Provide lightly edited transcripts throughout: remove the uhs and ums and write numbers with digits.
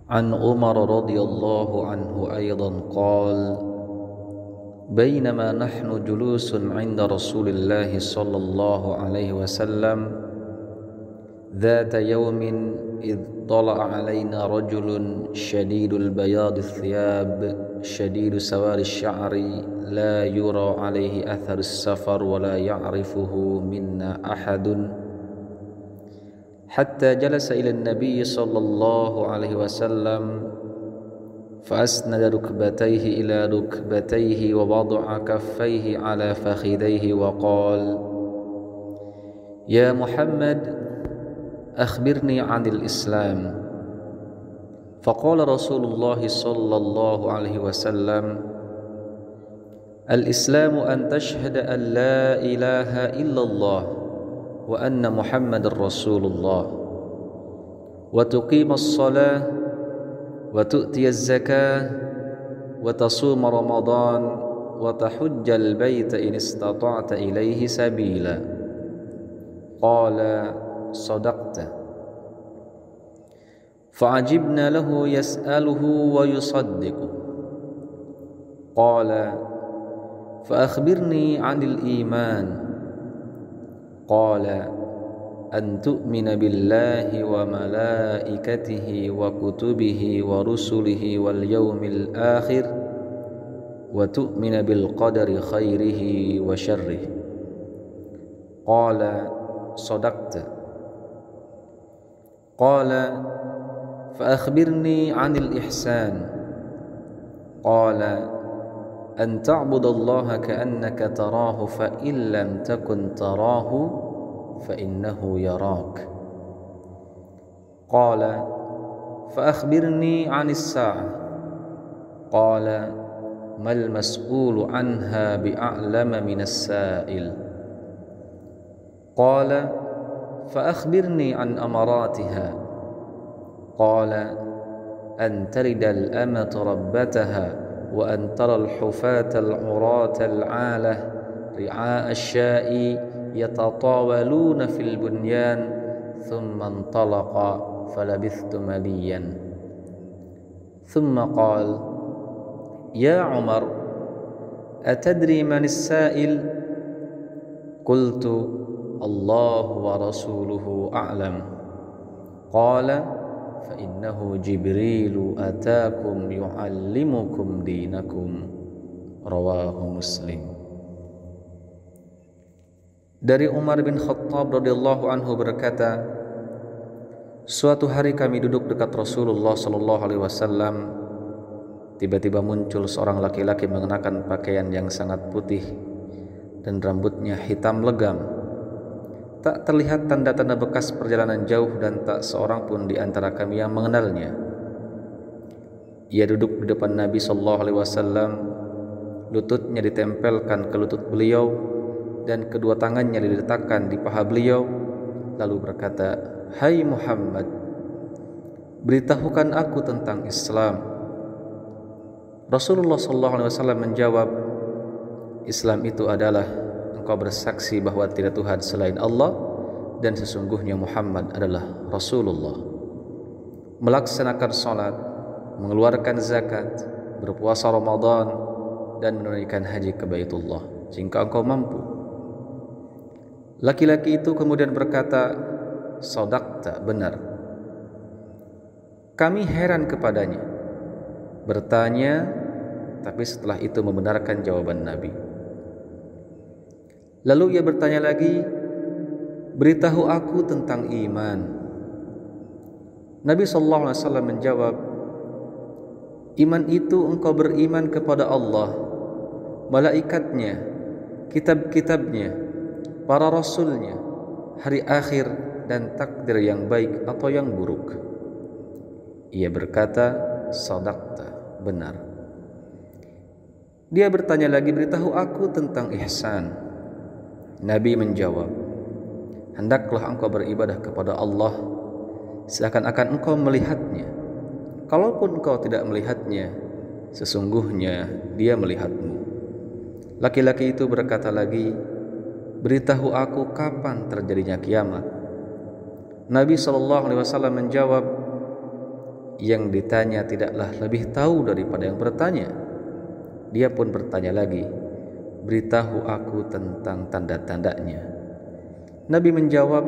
عن عمر رضي الله عنه أيضا قال: بينما نحن جلوس عند رسول الله صلى الله عليه وسلم ذات يوم إذ طلع علينا رجل شديد البياض الثياب شديد سواد الشعر لا يرى عليه أثر السفر ولا يعرفه منا أحد، حتى جلس إلى النبي صلى الله عليه وسلم فأسند ركبتيه إلى ركبتيه ووضع كفيه على فخذيه وقال: يا محمد أخبرني عن الإسلام. فقال رسول الله صلى الله عليه وسلم: الإسلام أن تشهد أن لا إله إلا الله وأن محمد رسول الله وتقيم الصلاة وتؤتي الزكاة وتصوم رمضان وتحج البيت إن استطعت إليه سبيلا. قال: صدقت. فعجبنا له يسأله ويصدقه. قال: فأخبرني عن الإيمان. قال: أن تؤمن بالله وملائكته وكتبه ورسله واليوم الآخر وتؤمن بالقدر خيره وشره. قال: صدقت. قال: فأخبرني عن الإحسان. قال: أن تعبد الله كأنك تراه فإن لم تكن تراه فإنه يراك. قال: فأخبرني عن الساعة. قال: ما المسؤول عنها بأعلم من السائل. قال: فأخبرني عن أمراتها. قال: أن تلد الأمة ربتها وأن ترى الحفاة العراة العالة رعاء الشاء يتطاولون في البنيان ثم انطلق فلبثت مليا. ثم قال: يا عمر أتدري من السائل؟ قلت: الله ورسوله أعلم. قال: فإنه جبريل أتاكم يعلمكم دينكم. رواه مسلم. Dari Umar bin Khattab radhiyallahu anhu berkata, suatu hari kami duduk dekat Rasulullah sallallahu alaihi wasallam. Tiba-tiba muncul seorang laki-laki mengenakan pakaian yang sangat putih dan rambutnya hitam legam. Tak terlihat tanda-tanda bekas perjalanan jauh dan tak seorang pun di antara kami yang mengenalnya. Ia duduk di depan Nabi sallallahu alaihi wasallam, lututnya ditempelkan ke lutut beliau dan kedua tangannya diletakkan di paha beliau, lalu berkata, "Hai Muhammad, beritahukan aku tentang Islam." Rasulullah sallallahu alaihi wasallam menjawab, "Islam itu adalah engkau bersaksi bahwa tidak Tuhan selain Allah dan sesungguhnya Muhammad adalah Rasulullah, melaksanakan salat, mengeluarkan zakat, berpuasa Ramadan dan menunaikan haji ke Baitullah jika engkau mampu." Laki-laki itu kemudian berkata, "Shadaqta, benar." Kami heran kepadanya, bertanya, tapi setelah itu membenarkan jawaban Nabi. Lalu ia bertanya lagi, "Beritahu aku tentang iman." Nabi SAW menjawab, "Iman itu engkau beriman kepada Allah, malaikatnya, kitab-kitabnya, para rasulnya, hari akhir dan takdir yang baik atau yang buruk." Ia berkata, "Shadaqta, benar." Dia bertanya lagi, "Beritahu aku tentang ihsan." Nabi menjawab, "Hendaklah engkau beribadah kepada Allah seakan-akan engkau melihatnya. Kalaupun engkau tidak melihatnya, sesungguhnya Dia melihatmu." Laki-laki itu berkata lagi, "Beritahu aku kapan terjadinya kiamat." Nabi SAW menjawab, yang ditanya tidaklah lebih tahu daripada yang bertanya. Dia pun bertanya lagi, beritahu aku tentang tanda-tandanya. Nabi menjawab,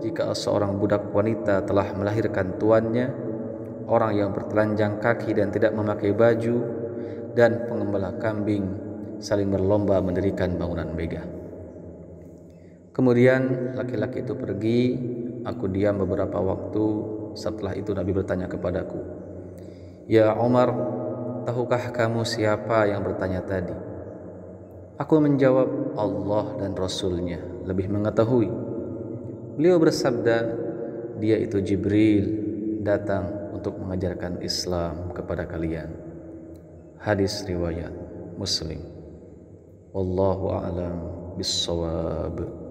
jika seorang budak wanita telah melahirkan tuannya, orang yang bertelanjang kaki dan tidak memakai baju, dan pengembala kambing saling berlomba mendirikan bangunan megah. Kemudian laki-laki itu pergi, aku diam beberapa waktu. Setelah itu Nabi bertanya kepadaku, ya Umar, tahukah kamu siapa yang bertanya tadi? Aku menjawab, Allah dan Rasulnya lebih mengetahui. Beliau bersabda, dia itu Jibril, datang untuk mengajarkan Islam kepada kalian. Hadis riwayat Muslim. Wallahu a'lam bissawab.